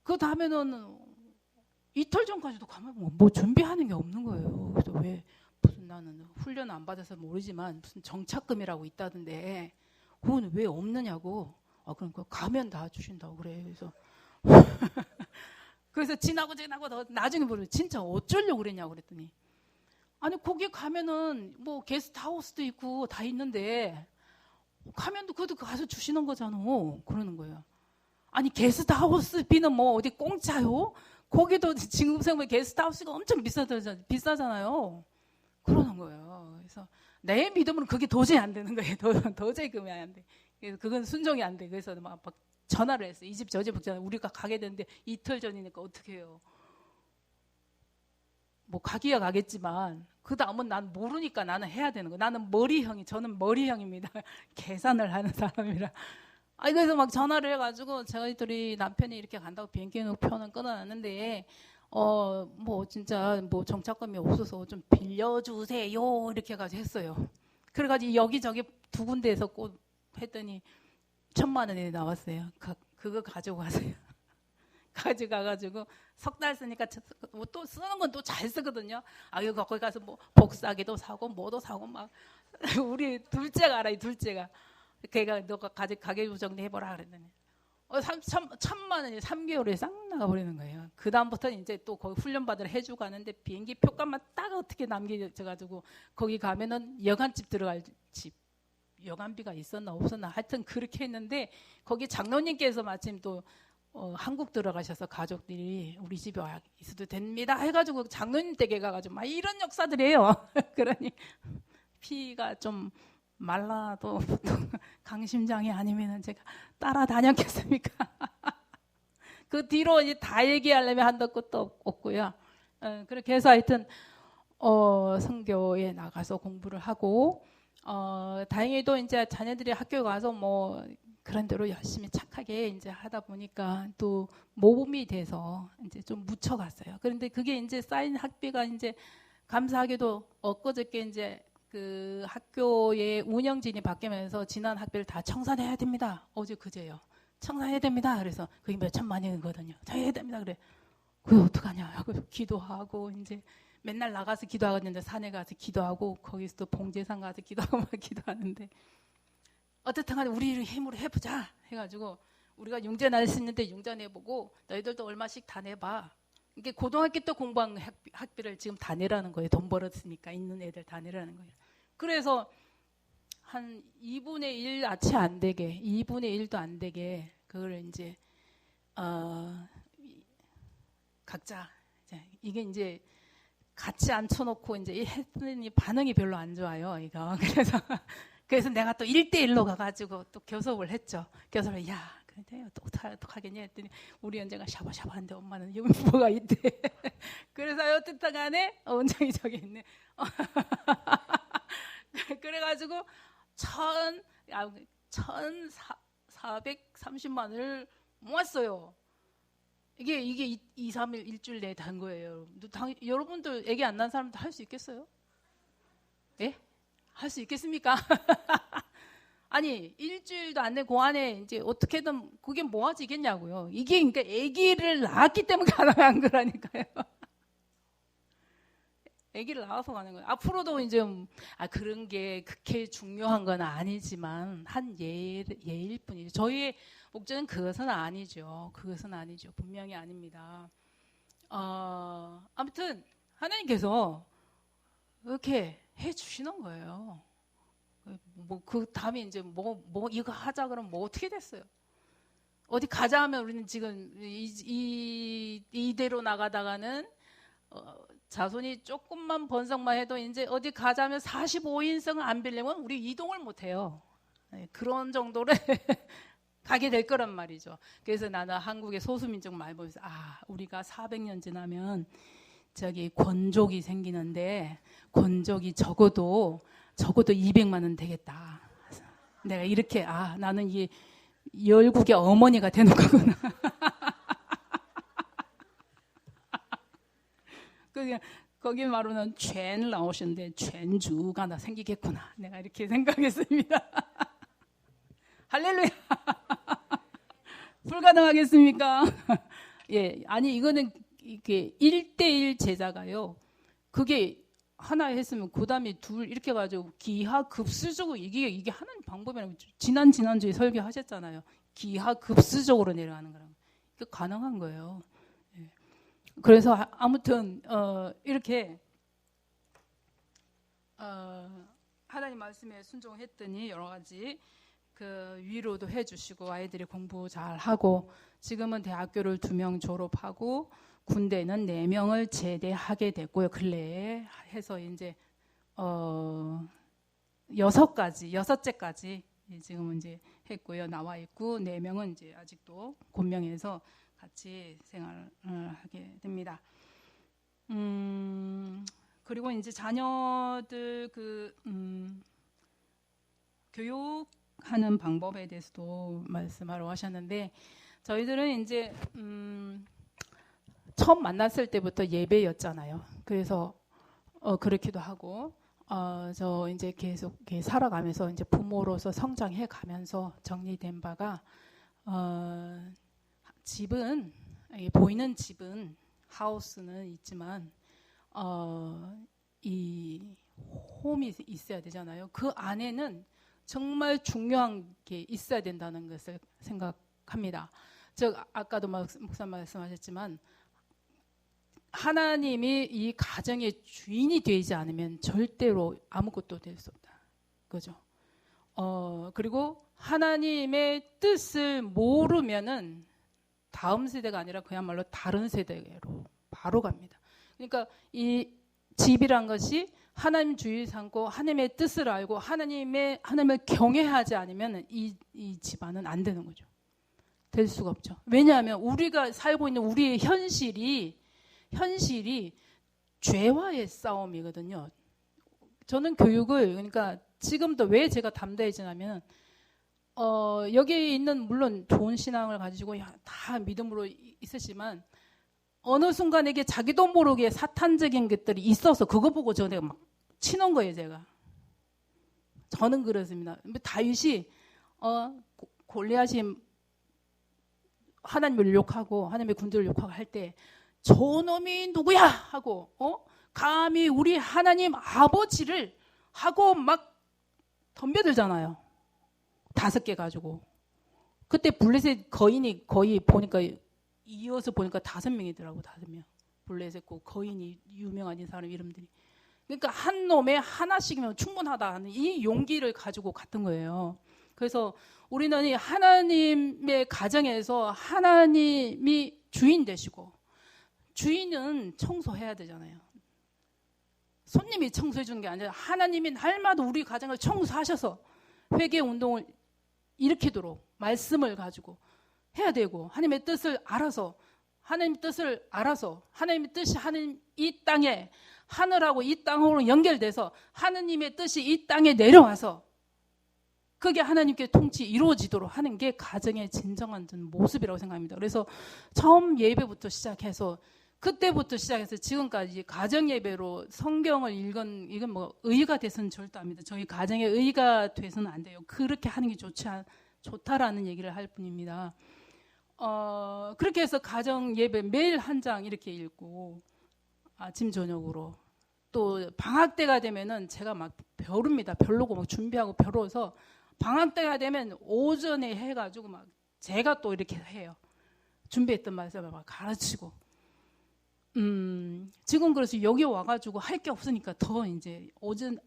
그 다음에는 이틀 전까지도 가면 뭐 준비하는 게 없는 거예요. 그래서 왜 무슨 나는 훈련 안 받아서 모르지만 무슨 정착금이라고 있다던데 그건 왜 없느냐고. 그러니까 가면 다 주신다고 그래. 그래서 지나고 나중에 모르면 진짜 어쩌려고 그랬냐고 그랬더니 거기 가면은 뭐 게스트하우스도 있고 다 있는데 가면도 그것도 가서 주시는 거잖아. 그러는 거예요. 게스트하우스 비는 뭐 어디 공짜요? 거기도 진급생물 게스트하우스가 엄청 비싸잖아요. 그러는 거예요. 그래서 내 믿음으로는 그게 도저히 안 되는 거예요. 도저히 그게 안 돼. 그래서 그건 순종이 안 돼. 그래서 막 전화를 했어요. 이 집 저 집 복잡해. 우리가 가게 되는데 이틀 전이니까 어떻게 해요? 뭐 가기야 가겠지만 그 다음은 난 모르니까 나는 해야 되는 거예요. 저는 머리형입니다. 계산을 하는 사람이라. 그래서 막 전화를 해가지고 저희들이 남편이 이렇게 간다고 비행기 표는 끊어놨는데 뭐 진짜 뭐 정착금이 없어서 좀 빌려주세요 이렇게 해가지고 했어요. 그래가지고 여기저기 두 군데에서 꼭 했더니 1,000만 원이 나왔어요. 그거 가지고 가세요. 가져가가지고 석 달 쓰니까 또 쓰는 건 또 잘 쓰거든요. 이거 거기 가서 뭐 복사기도 사고 뭐도 사고 막 우리 둘째가 알아요. 둘째가 걔가 너가 가게 정리 해보라 그랬더니 천만 원이 3개월에 싹 나가버리는 거예요. 그 다음부터 이제 또 거기 훈련받으러 해주고 가는데 비행기 표값만 딱 어떻게 남겨져가지고 거기 가면은 여간집 들어갈 집, 여간비가 있었나 없었나 하여튼 그렇게 했는데 거기 장로님께서 마침 또 한국 들어가셔서 가족들이 우리 집에 와 있어도 됩니다 해가지고 장로님 댁에 가가지고 막 이런 역사들이에요. 그러니 피가 좀 말라도 보통 강심장이 아니면은 제가 따라다녔겠습니까? 그 뒤로 이제 다 얘기하려면 한도 끝도 없고요. 그렇게 해서 하여튼 성교에 나가서 공부를 하고 다행히도 이제 자녀들이 학교 가서 뭐 그런 대로 열심히 착하게 이제 하다 보니까 또 모범이 돼서 이제 좀 묻혀갔어요. 그런데 그게 이제 쌓인 학비가 이제 감사하게도 엊그저께 이제 그 학교의 운영진이 바뀌면서 지난 학비를 다 청산해야 됩니다. 어제 그제요. 청산해야 됩니다. 그래서 그게 몇 천만 원이거든요. 다 해야 됩니다. 그래. 그게 어떡하냐 하고 기도하고 이제 맨날 나가서 기도하는데 산에 가서 기도하고 거기서 또 봉제산 가서 기도하고 막 기도하는데 어떻든 간에 우리 힘으로 해보자 해가지고 우리가 융자 낼 수 있는데 융자 내보고 너희들도 얼마씩 다 내봐. 이게 고등학교 때 공부한 학비를 지금 다 내라는 거예요. 돈 벌었으니까 있는 애들 다 내라는 거예요. 그래서 한 2분의 1 아치 안 되게 2분의 1도 안 되게 그걸 이제 각자 이게 이제 같이 앉혀놓고 이제 했더니 반응이 별로 안 좋아요. 이거 그래서 내가 또 1대1로 가가지고 또 교섭을 했죠. 교섭을 야 근데 어떡하겠냐 했더니 우리 연재가 샤바샤바한데 엄마는 여기 뭐가 있대. 그래서 어쨌든 간에 원장이 저기 있네. 그래가지고 1,430만 원을 모았어요. 이게 2, 3일 일주일 내에 단 거예요. 여러분들 애기 안 난 사람도 할 수 있겠어요? 예? 할 수 있겠습니까? 아니 일주일도 안 된 그 안에 이제 어떻게든 그게 모아지겠냐고요. 이게 그러니까 아기를 낳았기 때문에 가능한 거라니까요. 아기를 낳아서 가는 거예요. 앞으로도 이제 그런 게 그렇게 중요한 건 아니지만 한 예일 뿐이죠. 저희의 목적은 그것은 아니죠. 그것은 아니죠. 분명히 아닙니다. 아무튼 하나님께서 이렇게 해 주시는 거예요. 뭐 그 다음에 이제 뭐 이거 하자 그러면 뭐 어떻게 됐어요? 어디 가자 하면 우리는 지금 이대로 나가다가는 자손이 조금만 번성만 해도 이제 어디 가자면 45인승을 안 빌리면 우리 이동을 못 해요. 그런 정도로 가게 될 거란 말이죠. 그래서 나는 한국의 소수민족 많이 보면서 우리가 400년 지나면 저기 권족이 생기는데 권족이 적어도 200만 원 되겠다. 내가 이렇게 나는 이 열국의 어머니가 되는 거구나. 거기 말로는 촨 나오셨는데 촨주가 나 생기겠구나. 내가 이렇게 생각했습니다. 할렐루야. 불가능하겠습니까? 예, 아니 이거는 이게 1대1 제자가요. 그게 하나 했으면 그 다음에 둘 이렇게 가지고 기하급수적으로 이게 하나님 방법이라고 지난주에 설교하셨잖아요. 기하급수적으로 내려가는 거라고. 이게 가능한 거예요. 예. 그래서 아무튼 이렇게 하나님 말씀에 순종했더니 여러 가지 그 위로도 해주시고 아이들이 공부 잘 하고 지금은 대학교를 2명 졸업하고 군대는 4명을 제대하게 됐고요. 근래에 해서 이제 6째까지 지금은 이제 했고요. 나와 있고 4명은 이제 아직도 곤명에서 같이 생활을 하게 됩니다. 그리고 이제 자녀들 교육하는 방법에 대해서도 말씀하러 하셨는데 저희들은 이제 처음 만났을 때부터 예배였잖아요. 그래서 그렇기도 하고 저 이제 계속 이렇게 살아가면서 이제 부모로서 성장해 가면서 정리된 바가 집은 보이는 집은 하우스는 있지만 이 홈이 있어야 되잖아요. 그 안에는 정말 중요한 게 있어야 된다는 것을 생각하게 합니다. 즉 아까도 목사 말씀하셨지만 하나님이 이 가정의 주인이 되지 않으면 절대로 아무것도 될 수 없다. 그죠? 그리고 하나님의 뜻을 모르면은 다음 세대가 아니라 그야말로 다른 세대로 바로 갑니다. 그러니까 이 집이란 것이 하나님 주의 삼고 하나님의 뜻을 알고 하나님을 경외하지 않으면 이 집안은 안 되는 거죠. 될 수가 없죠. 왜냐하면 우리가 살고 있는 우리의 현실이 죄와의 싸움이거든요. 저는 교육을 그러니까 지금도 왜 제가 담대해지냐면 여기 있는 물론 좋은 신앙을 가지고 다 믿음으로 있으시지만 어느 순간에게 자기도 모르게 사탄적인 것들이 있어서 그거 보고 내가 막 치는 거예요, 제가. 저는 그렇습니다. 다윗이 골리앗이 하나님을 욕하고 하나님의 군대를 욕하고 할 때 저놈이 누구야 하고 감히 우리 하나님 아버지를 하고 막 덤벼들잖아요. 5개 가지고. 그때 블레셋 거인이 거의 보니까 이어서 보니까 5명이더라고. 5명. 블레셋 거인이 유명한 이 사람 이름들이. 그러니까 한 놈에 하나씩이면 충분하다 하는 이 용기를 가지고 갔던 거예요. 그래서 우리는 이 하나님의 가정에서 하나님이 주인 되시고 주인은 청소해야 되잖아요. 손님이 청소해 주는 게 아니라 하나님이 날마다 우리 가정을 청소하셔서 회개 운동을 일으키도록 말씀을 가지고 해야 되고 하나님의 뜻을 알아서 하나님의 뜻이 하나님 이 땅에 하늘하고 이 땅으로 연결돼서 하나님의 뜻이 이 땅에 내려와서 그게 하나님께 통치 이루어지도록 하는 게 가정의 진정한 모습이라고 생각합니다. 그래서 처음 예배부터 시작해서 그때부터 시작해서 지금까지 가정 예배로 성경을 이건 뭐 의가 돼서는 절대 안 됩니다. 저희 가정에 의가 돼서는 안 돼요. 그렇게 하는 게 좋다라는 얘기를 할 뿐입니다. 그렇게 해서 가정 예배 매일 한 장 이렇게 읽고 아침 저녁으로 또 방학 때가 되면은 제가 막 벼릅니다. 벼르고 막 준비하고 벼러서 방학 때가 되면 오전에 해가지고 막 제가 또 이렇게 해요. 준비했던 말씀을 막 가르치고. 지금 그래서 여기 와가지고 할 게 없으니까 더 이제 오전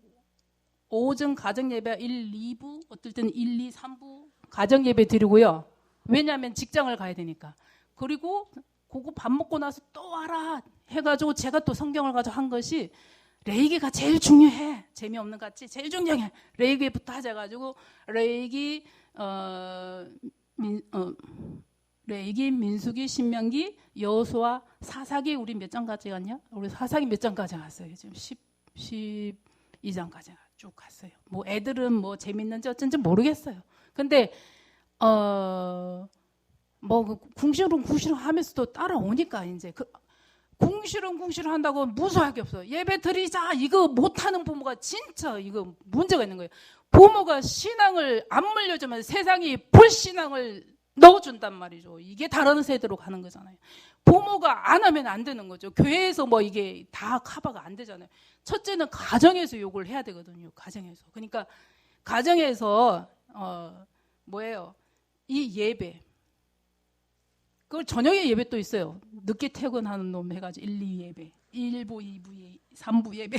가정 예배 1, 2부, 어떨 때는 1, 2, 3부 가정 예배 드리고요. 왜냐하면 직장을 가야 되니까. 그리고 그거 밥 먹고 나서 또 와라 해가지고 제가 또 성경을 가지고 한 것이 레이기가 제일 중요해. 재미없는 것 같지? 제일 중요해. 레이기부터 하자가지고 레이기, 민수기, 신명기, 여호수아, 사사기 우리 몇 장까지 갔냐? 우리 사사기 몇 장까지 갔어요? 지금 12장까지 쭉 갔어요. 뭐 애들은 뭐 재밌는지 어쩐지 모르겠어요. 근데 뭐 궁시렁 하면서도 따라오니까 이제 궁시렁 한다고 무서워할 게 없어. 예배 드리자 이거 못하는 부모가 진짜 이거 문제가 있는 거예요. 부모가 신앙을 안 물려주면 세상이 불신앙을 넣어준단 말이죠. 이게 다른 세대로 가는 거잖아요. 부모가 안 하면 안 되는 거죠. 교회에서 뭐 이게 다 커버가 안 되잖아요. 첫째는 가정에서 욕을 해야 되거든요. 가정에서. 그러니까 가정에서 뭐예요? 이 예배. 그걸 저녁에 예배 또 있어요. 늦게 퇴근하는 놈 해가지고 1, 2 예배, 1부, 2부, 3부 예배,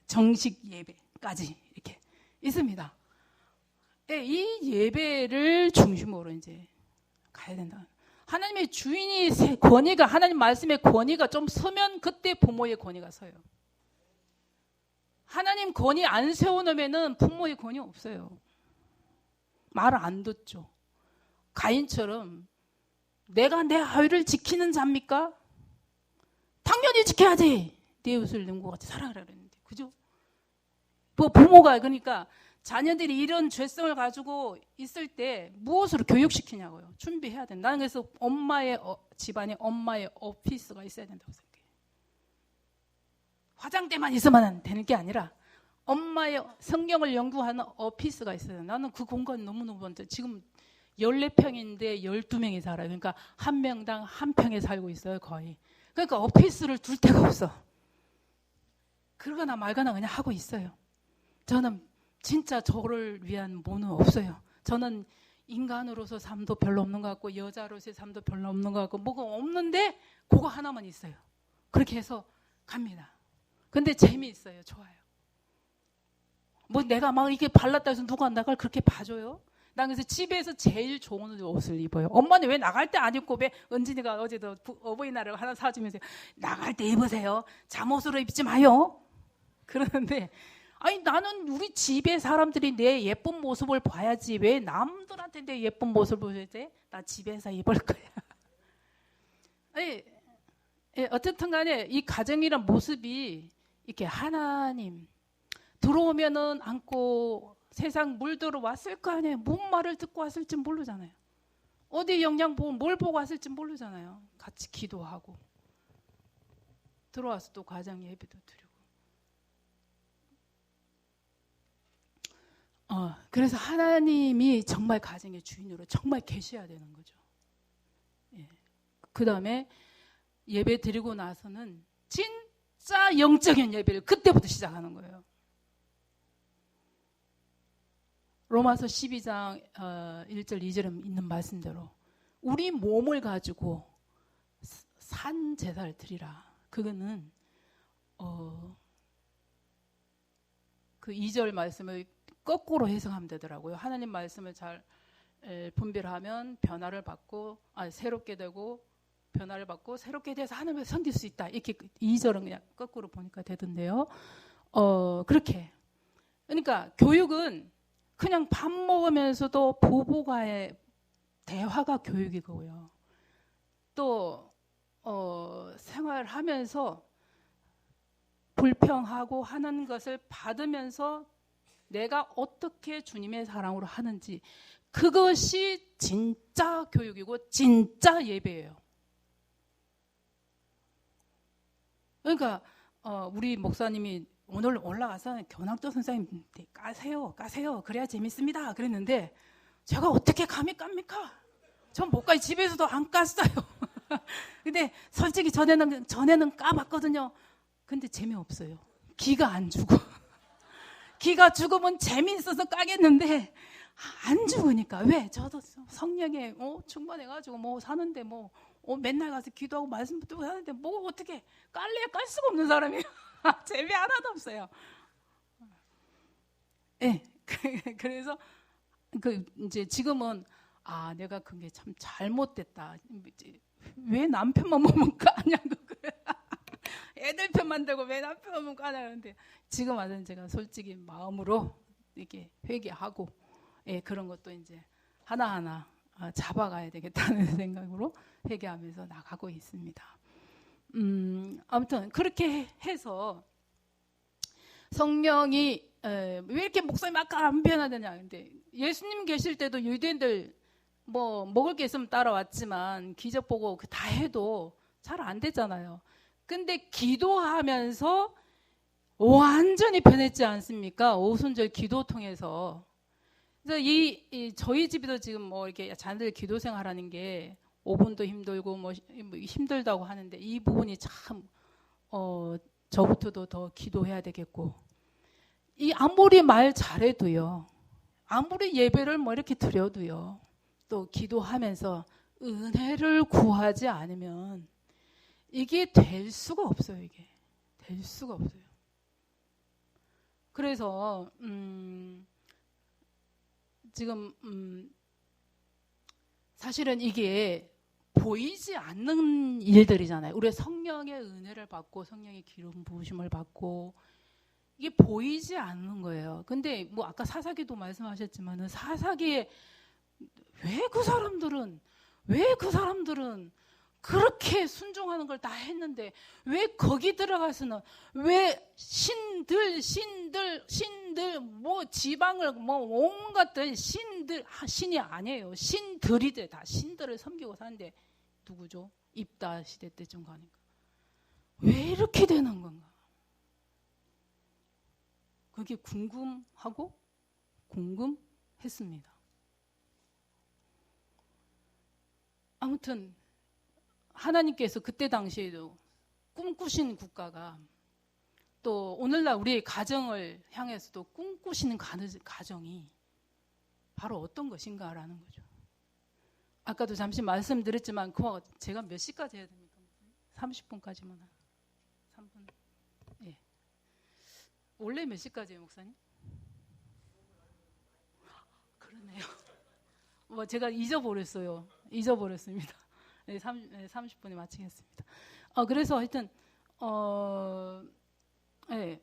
정식 예배까지 이렇게 있습니다. 이 예배를 중심으로 이제 가야 된다. 하나님의 주인이 권위가 하나님 말씀의 권위가 좀 서면 그때 부모의 권위가 서요. 하나님 권위 안 세워놓으면은 부모의 권위 없어요. 말을 안 듣죠. 가인처럼 내가 내 아이를 지키는 자입니까? 당연히 지켜야지. 내 이웃을 능고 같이 사랑하라 그랬는데, 그죠? 뭐 부모가 그러니까 자녀들이 이런 죄성을 가지고 있을 때 무엇으로 교육시키냐고요. 준비해야 된다. 나는 그래서 집안에 엄마의 오피스가 있어야 된다고 생각해요. 화장대만 있으면 되는 게 아니라 엄마의 성경을 연구하는 오피스가 있어요. 나는 그 공간 너무너무 많죠. 지금 14평인데 12명이 살아요. 그러니까 한 명당 한 평에 살고 있어요, 거의. 그러니까 오피스를 둘 데가 없어. 그러거나 말거나 그냥 하고 있어요. 저는 진짜 저를 위한 뭐는 없어요. 저는 인간으로서 삶도 별로 없는 것 같고 여자로서의 삶도 별로 없는 것 같고 뭐가 없는데 그거 하나만 있어요. 그렇게 해서 갑니다. 근데 재미있어요. 좋아요. 뭐 내가 막 이게 발랐다 해서 누가 나갈 그렇게 봐줘요? 난 그래서 집에서 제일 좋은 옷을 입어요. 엄마는 왜 나갈 때 안 입고 왜 은진이가 어제도 어버이날을 하나 사주면서 나갈 때 입으세요. 잠옷으로 입지 마요. 그러는데 아니 나는 우리 집에 사람들이 내 예쁜 모습을 봐야지 왜 남들한테 내 예쁜 모습을 보여야 돼? 나 집에서 입을 거야. 아니, 어쨌든 간에 이 가정이란 모습이 이렇게 하나님 들어오면은 안고 세상 물들어 왔을 거 아니에요. 뭔 말을 듣고 왔을지 모르잖아요. 어디 영양 보고 뭘 보고 왔을지 모르잖아요. 같이 기도하고 들어와서 또 가정 예배도 드리고. 그래서 하나님이 정말 가정의 주인으로 정말 계셔야 되는 거죠. 예. 그 다음에 예배 드리고 나서는 진짜 영적인 예배를 그때부터 시작하는 거예요. 로마서 12장 1절 2절에 있는 말씀대로 우리 몸을 가지고 산 제사를 드리라. 그거는 그 2절 말씀을 거꾸로 해석하면 되더라고요. 하나님 말씀을 잘 분별하면 변화를 받고 새롭게 되고 변화를 받고 새롭게 돼서 하나님을 섬길 수 있다. 이렇게 2절은 그냥 거꾸로 보니까 되던데요. 그렇게. 그러니까 교육은 그냥 밥 먹으면서도 부부간의 대화가 교육이고요. 또 생활하면서 불평하고 하는 것을 받으면서 내가 어떻게 주님의 사랑으로 하는지 그것이 진짜 교육이고 진짜 예배예요. 그러니까 우리 목사님이 오늘 올라가서 견학도 선생님 까세요 그래야 재밌습니다 그랬는데 제가 어떻게 감히 깝니까? 전 못 가요. 집에서도 안 깠어요. 근데 솔직히 전에는 까봤거든요. 근데 재미없어요. 기가 안 죽어. 기가 죽으면 재미있어서 까겠는데 안 죽으니까. 왜? 저도 성령에 충만해가지고 뭐 사는데 맨날 가서 기도하고 말씀 듣고 하는데 뭐 어떻게 깔래야 깔 수가 없는 사람이에요. 재미 하나도 없어요. 네. 그래서 이제 지금은 내가 그게 참 잘못됐다. 왜 남편만 보면 까냐고. 애들 편만 들고 왜 남편만 보면 까냐는데 지금 와서는 제가 솔직히 마음으로 이렇게 회개하고 그런 것도 이제 하나하나 잡아가야 되겠다는 생각으로 회개하면서 나가고 있습니다. 아무튼 그렇게 해서 성령이 왜 이렇게 목사님 아까 안 변하느냐. 근데 예수님 계실 때도 유대인들 뭐 먹을 게 있으면 따라왔지만 기적 보고 다 해도 잘 안 되잖아요. 근데 기도하면서 완전히 변했지 않습니까? 오순절 기도 통해서. 그래서 저희 집에도 지금 뭐 이렇게 자녀들 기도 생활하는 게 5분도 힘들고 뭐 힘들다고 하는데 이 부분이 참 저부터도 더 기도해야 되겠고 아무리 말 잘해도요, 아무리 예배를 뭐 이렇게 드려도요, 또 기도하면서 은혜를 구하지 않으면 이게 될 수가 없어요. 이게 될 수가 없어요. 그래서 지금 사실은 이게 보이지 않는 일들이잖아요. 우리가 성령의 은혜를 받고 성령의 기름 부으심을 받고 이게 보이지 않는 거예요. 근데 뭐 아까 사사기도 말씀하셨지만은 사사기에 왜 그 사람들은 그렇게 순종하는 걸 다 했는데 왜 거기 들어가서는 왜 신들 뭐 지방을 뭐 온갖 신이 아니에요. 신들이들 다 신들을 섬기고 사는데 누구죠? 입다 시대 때쯤 가니까 왜 이렇게 되는 건가? 그게 궁금했습니다. 아무튼 하나님께서 그때 당시에도 꿈꾸신 국가가 또 오늘날 우리의 가정을 향해서도 꿈꾸시는 가정이 바로 어떤 것인가라는 거죠. 아까도 잠시 말씀드렸지만 그거 제가 몇 시까지 해야 됩니까? 30분까지만 3분. 예. 원래 몇 시까지예요, 목사님? 그러네요. 뭐 제가 잊어버렸습니다. 네, 30분에 마치겠습니다. 그래서 하여튼 예,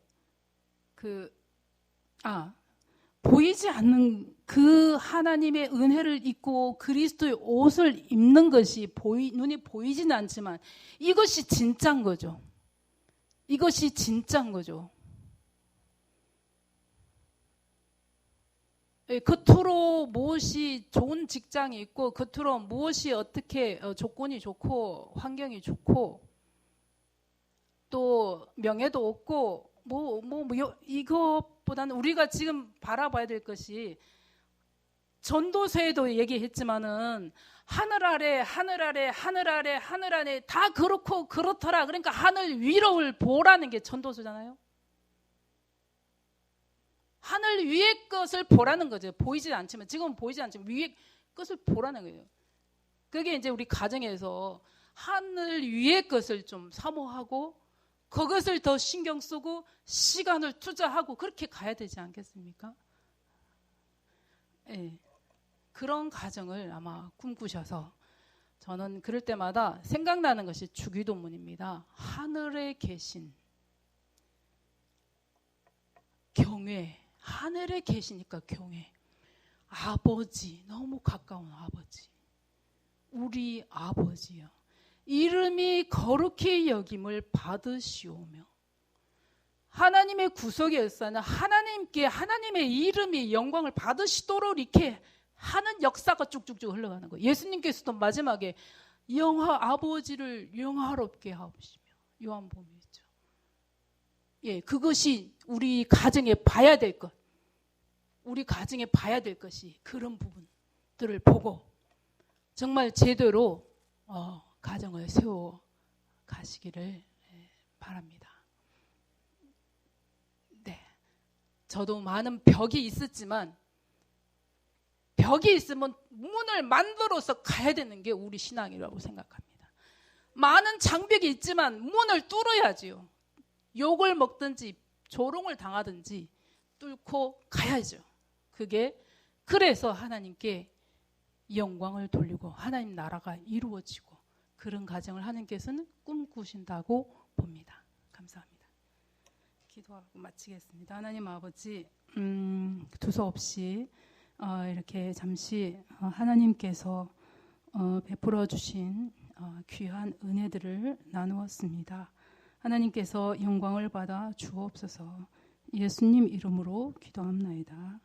보이지 않는 그 하나님의 은혜를 입고 그리스도의 옷을 입는 것이 눈이 보이지는 않지만 이것이 진짜인 거죠. 이것이 진짜인 거죠. 겉으로 무엇이 좋은 직장이 있고 겉으로 무엇이 어떻게 조건이 좋고 환경이 좋고 또 명예도 없고 이것보다는 우리가 지금 바라봐야 될 것이 전도서에도 얘기했지만은 하늘 아래 다 그렇고 그렇더라. 그러니까 하늘 위로를 보라는 게 전도서잖아요. 하늘 위의 것을 보라는 거죠. 보이지 않지만 지금은 보이지 않지만 위의 것을 보라는 거예요. 그게 이제 우리 가정에서 하늘 위의 것을 좀 사모하고 그것을 더 신경 쓰고 시간을 투자하고 그렇게 가야 되지 않겠습니까? 네. 그런 가정을 아마 꿈꾸셔서 저는 그럴 때마다 생각나는 것이 주기도문입니다. 하늘에 계신 경외, 하늘에 계시니까 경외. 아버지, 너무 가까운 아버지. 우리 아버지요. 이름이 거룩히 여김을 받으시오며 하나님의 구속에서는 하나님께 하나님의 이름이 영광을 받으시도록 이렇게 하는 역사가 쭉쭉쭉 흘러가는 거예요. 예수님께서도 마지막에 아버지를 영화롭게 하시며 요한복음에 있죠. 예, 그것이 우리 가정에 봐야 될 것, 우리 가정에 봐야 될 것이 그런 부분들을 보고 정말 제대로 가정을 세워 가시기를 바랍니다. 네, 저도 많은 벽이 있었지만 벽이 있으면 문을 만들어서 가야 되는 게 우리 신앙이라고 생각합니다. 많은 장벽이 있지만 문을 뚫어야지요. 욕을 먹든지 조롱을 당하든지 뚫고 가야죠. 그래서 하나님께 영광을 돌리고 하나님 나라가 이루어지고 그런 가정을 하나님께서는 꿈꾸신다고 봅니다. 감사합니다. 기도하고 마치겠습니다. 하나님 아버지, 두서없이 이렇게 잠시 하나님께서 베풀어 주신 귀한 은혜들을 나누었습니다. 하나님께서 영광을 받아 주옵소서. 예수님 이름으로 기도합나이다.